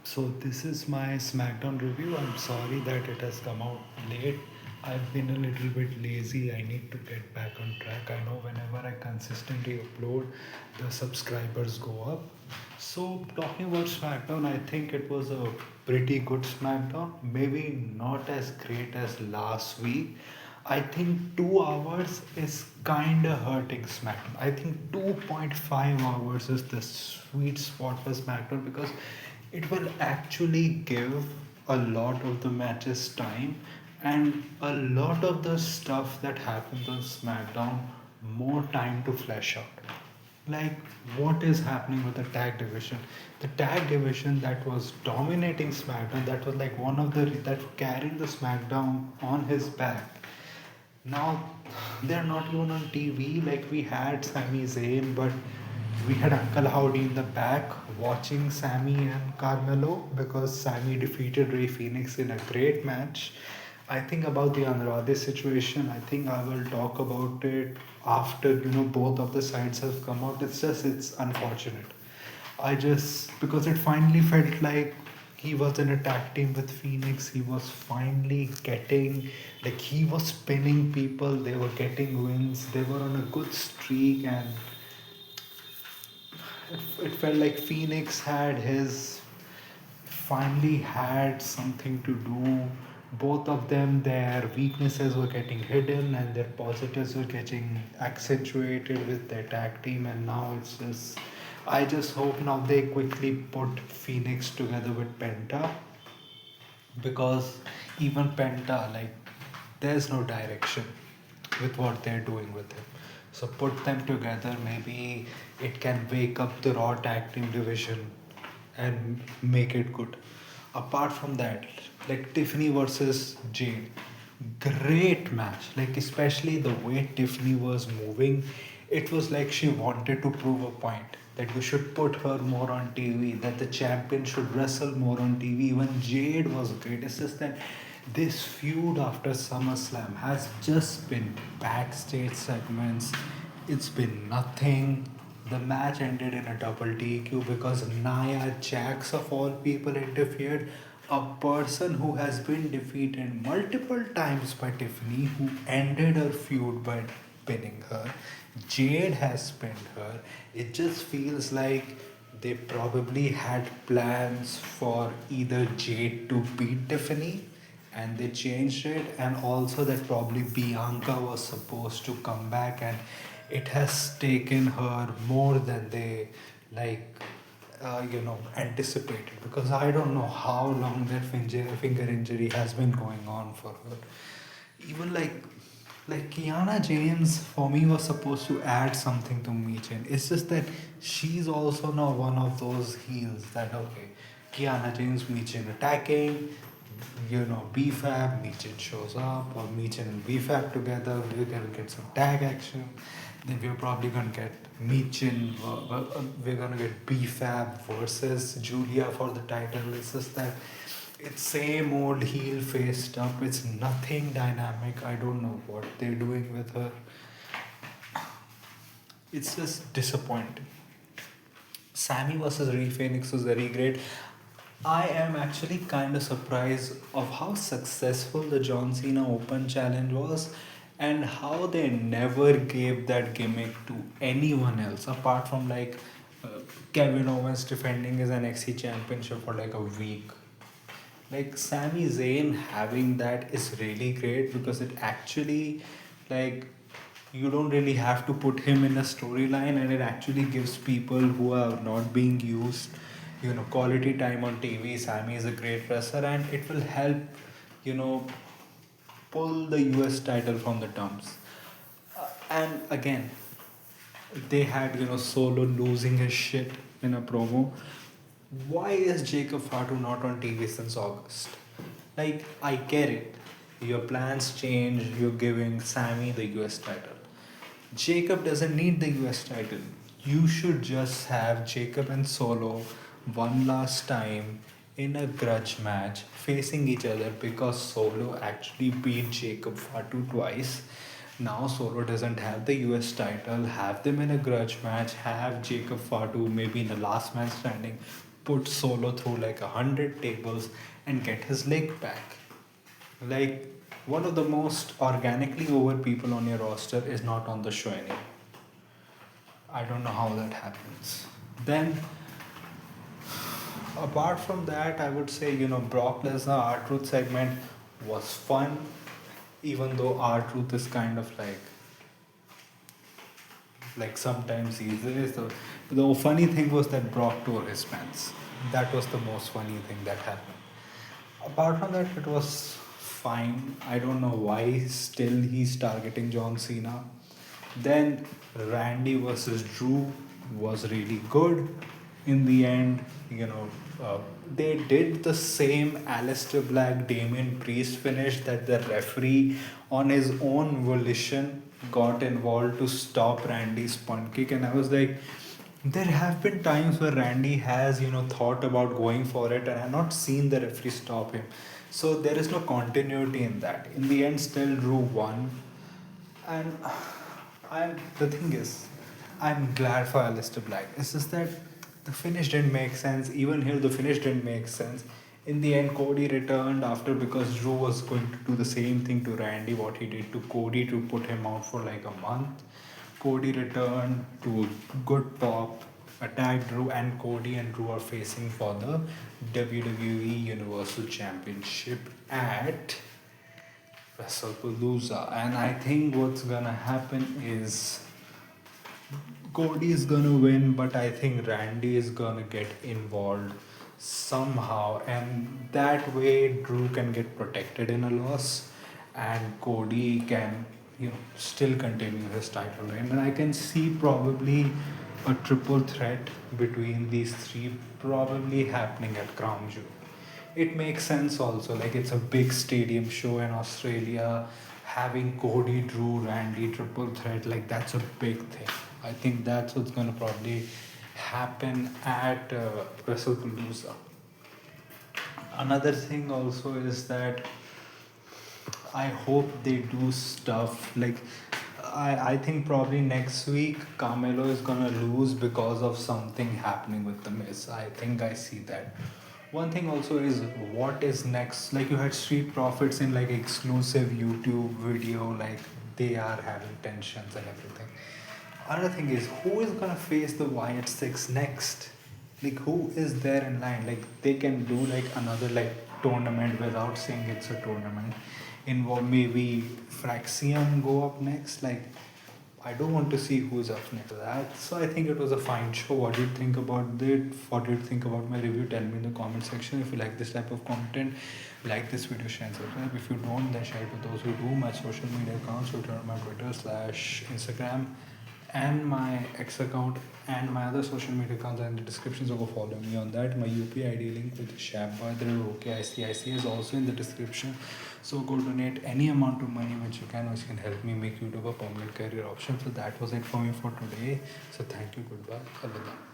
So this is my Smackdown review. I'm sorry that it has come out late. I've been a little bit lazy. I need to get back on track. I know whenever I consistently upload, the subscribers go up. So talking about Smackdown, I think it was a pretty good Smackdown. Maybe not as great as last week. I think 2 hours is kind of hurting SmackDown. I think 2.5 hours is the sweet spot for SmackDown because it will actually give a lot of the matches time and a lot of the stuff that happens on SmackDown more time to flesh out. Like what is happening with the tag division? The tag division that was dominating SmackDown, that was like one of the that carried the SmackDown on his back. Now they're not even on TV. Like we had Sami Zayn, but we had Uncle Howdy in the back watching Sami and Carmelo because Sami defeated Ray Phoenix in a great match. I think about the Andrade situation. I think I will talk about it after both of the sides have come out. It's unfortunate. I just because it finally felt like he was in a tag team with Phoenix. He was finally getting like he was pinning people. They were getting wins. They were on a good streak, and it felt like Phoenix had his finally had something to do. Both of them, their weaknesses were getting hidden and their positives were getting accentuated with their tag team. And now it's just, I just hope now they quickly put Phoenix together with Penta because even Penta, like, there's no direction with what they're doing with him. So put them together, maybe it can wake up the Raw tag team division and make it good. Apart from that, like Tiffany versus Jade, great match. Like especially the way Tiffany was moving, it was like she wanted to prove a point that you should put her more on TV, that the champion should wrestle more on TV. Even Jade was great. It's just that this feud after SummerSlam has just been backstage segments. It's been nothing. The match ended in a double DQ because Nia Jax of all people interfered. A person who has been defeated multiple times by Tiffany, who ended her feud by pinning her. Jade has pinned her. It just feels like they probably had plans for either Jade to beat Tiffany and they changed it, and also that probably Bianca was supposed to come back, and it has taken her more than they like anticipated because I don't know how long that finger injury has been going on for her. Even like Kiana James for me was supposed to add something to Michin. It's just that she's also now one of those heels that okay, Kiana James, Michin attacking, BFAB, Michin shows up, or Michin and BFAB together, we're gonna get some tag action. Then we're probably gonna get Michin, we're gonna get BFAB versus Julia for the title. It's just that it's same old heel face stuff. It's nothing dynamic. I don't know what they're doing with her. It's just disappointing. Sammy versus Rey Phoenix was very great. I am actually kind of surprised of how successful the John Cena Open Challenge was and how they never gave that gimmick to anyone else apart from like uh, Kevin Owens defending his NXT championship for like a week. Like Sami Zayn having that is really great because it actually like you don't really have to put him in a storyline and it actually gives people who are not being used quality time on TV. Sami is a great wrestler and it will help you know pull the US title from the dumps. And again, they had Solo losing his shit in a promo. Why is Jacob Fatu not on TV since August? Like, I get it. Your plans change, you're giving Sammy the US title. Jacob doesn't need the US title. You should just have Jacob and Solo one last time in a grudge match facing each other because Solo actually beat Jacob Fatu twice. Now Solo doesn't have the US title. Have them in a grudge match. Have Jacob Fatu maybe in the last man standing. put Solo through like 100 tables and get his leg back. Like, one of the most organically over people on your roster is not on the show anymore. I don't know how that happens. Then, apart from that, I would say, Brock Lesnar R-Truth segment was fun, even though R-Truth is kind of like sometimes he is. The funny thing was that Brock tore his pants. That was the most funny thing that happened. Apart from that, it was fine. I don't know why still he's targeting John Cena. Then Randy versus Drew was really good. In the end, they did the same Aleister Black Damien Priest finish that the referee, on his own volition, got involved to stop Randy's punt kick. And I was like, there have been times where Randy has, thought about going for it, and I've not seen the referee stop him. So there is no continuity in that. In the end, still Drew won, and the thing is, I'm glad for Aleister Black. It's just that the finish didn't make sense. Even here, the finish didn't make sense. In the end, Cody returned after, because Drew was going to do the same thing to Randy, what he did to Cody, to put him out for like a month. Cody returned to a good pop, attacked Drew, and Cody and Drew are facing for the WWE Universal Championship at WrestlePalooza. And I think what's gonna happen is Cody is gonna win, but I think Randy is gonna get involved somehow, and that way Drew can get protected in a loss, and Cody can, still continue his title reign. And I can see probably a triple threat between these three probably happening at Crown Jewel. It makes sense also, like it's a big stadium show in Australia. Having Cody, Drew, Randy triple threat, like that's a big thing. I think that's what's gonna probably happen at WrestlePalooza. Another thing also is that I hope they do stuff like, I think probably next week Carmelo is gonna lose because of something happening with the Miz. I think I see that. One thing also is, what is next? Like, you had Street Profits in like exclusive YouTube video, like they are having tensions and everything. Another thing is, who is gonna face the Wyatt Six next? Like, who is there in line? Like, they can do like another like tournament without saying it's a tournament. Involve maybe Fraxium go up next. Like, I don't want to see who's up next to that. So I think it was a fine show. What do you think about it? What do you think about my review? Tell me in the comment section. If you like this type of content, like this video, share and subscribe. If you don't, then share it with those who do. My social media accounts, Twitter, my Twitter/Instagram, and my X account, and my other social media accounts are in the description, so go follow me on that. My UPI ID link with Shabba, the OKICIC is also in the description. So go donate any amount of money which can help me make YouTube a permanent career option. So that was it for me for today. So thank you, goodbye, Alvida.